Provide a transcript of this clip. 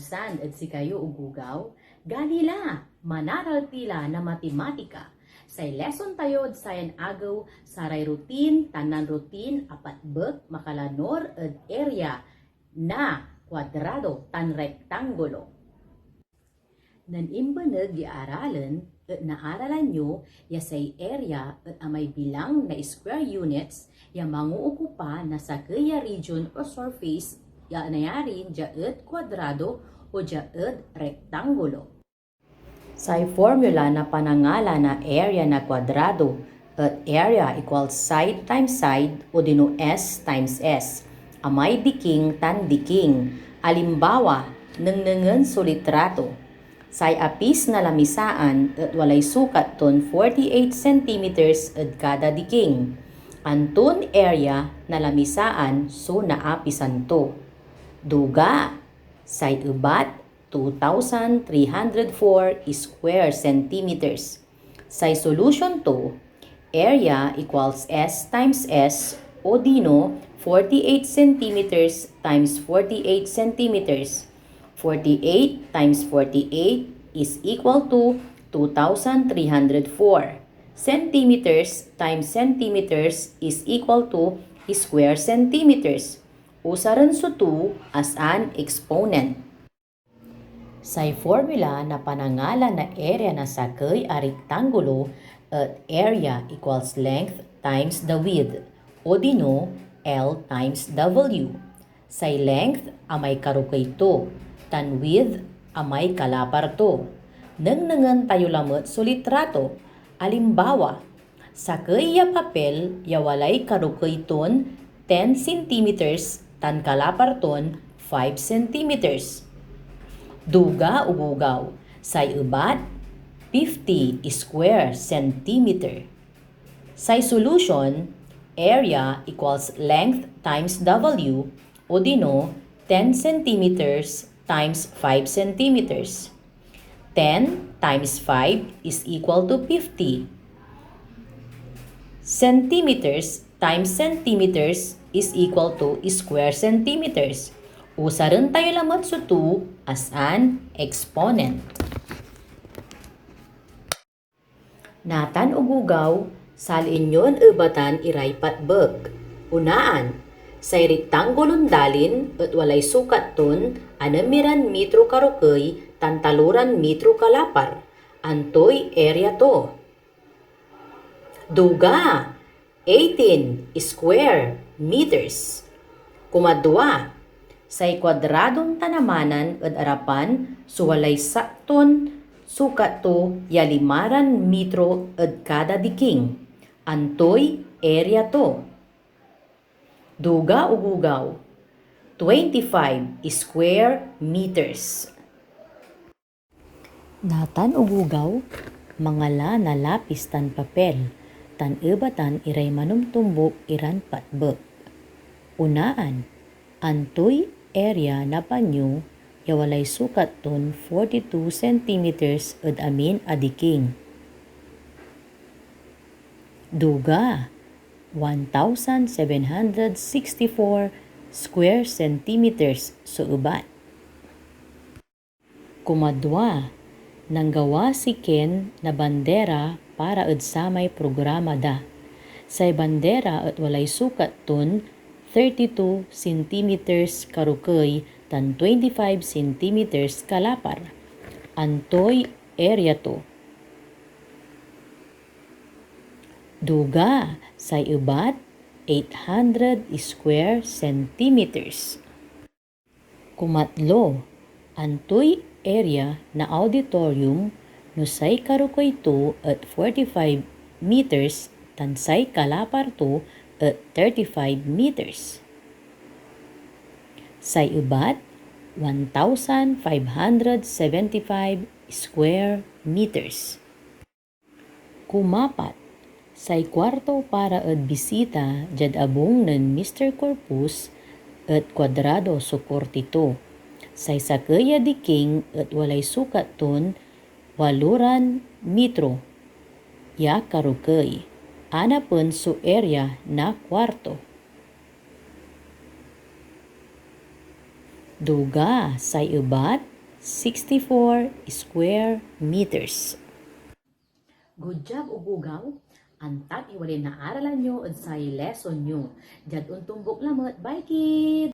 Kamusta at si kayo ugugaw? Galila, manaral tila na matematika. Sa lesson tayo sayan agaw saray routine, tanan routine, apat bek, makalanor at area na kwadrado tan rektangulo. Nan imbanag aralan at naaralan nyo yasay area at amay bilang na square units ya manguukupa na sa kaya region o surface ya nayarin jaet kwadrado o jaet rektangulo. Sa formula na panangala na area na kwadrado at area equals side times side o dino S times S. Amay diking tan diking. Alimbawa, nengnengen sulitrato. Say apis na lamisaan at walay sukat ton 48 centimeters at kada diking. Antun area na lamisaan so naapisan to. Duga, say ubat 2,304 square centimeters. Say solution to, area equals S times S o dino 48 centimeters times 48 centimeters. 48 times 48 is equal to 2,304. Centimeters times centimeters is equal to square centimeters. Usaran so 2 as an exponent. Sa formula na panangalan na area na sakay a rektangulo at area equals length times the width o dino L times W. Sa length amay karukay to, tan width amay kalapar to. Nengnengan tayo lamot sulitrato. Alimbawa, sakay ya papel ya walay karukay ton 10 centimeters tan kalapar ton 5 centimeters. Duga ugugaw, say ubat 50 square centimeter. Say solution, area equals length times W o dino 10 centimeters times 5 centimeters. 10 times 5 is equal to 50. Centimeters times centimeters is equal to square centimeters. Usaran tayo lamot so 2 as an exponent. Natan ugugaw, salin yon ubatan iray patbek. Unaan, say rektangulon dalin at walay sukat ton, anamiran metro karukay, tantaluran metro kalapar. Antoy area to. Duga, 18 square meters. Kumadwa, say kwadradong tanamanan at arapan suwalay sakton sukat to yalimaran metro at kada diking. Antoy area to. Duga ugugaw, 25 square meters. Natan ugugaw, mangala na lapis tan papel, tan ebatan iray manumtumbok iran patbek. Unaan, antoy area na panyo yawalay sukat ton 42 centimeters at amin adiking. Duga, 1,764 square centimeters so ubat. Kumadwa, nanggawa si Ken na bandera para ad samay programa da. Say bandera at walay sukat ton 32 centimeters karukay tan 25 centimeters kalapar. Antoy area to. Duga, say ubat 800 square centimeters. Kumatlo, antoy area na auditorium no say karukay to at 45 meters tan say kalapar to at 35 meters. Say ubat 1,575 square meters. Kumapat, say kwarto para at bisita jad abong ng Mr. Corpus at kwadrado so 42. Say sakaya diking at walay sukat ton waluran metro ya karukay. Anapun so area na kwarto. Duga sa ubat 64 square meters. Good job, ubugaw! Antat iwalin na aralan nyo at sa lesson nyo. Jad untumbok lamot. Bye, kids!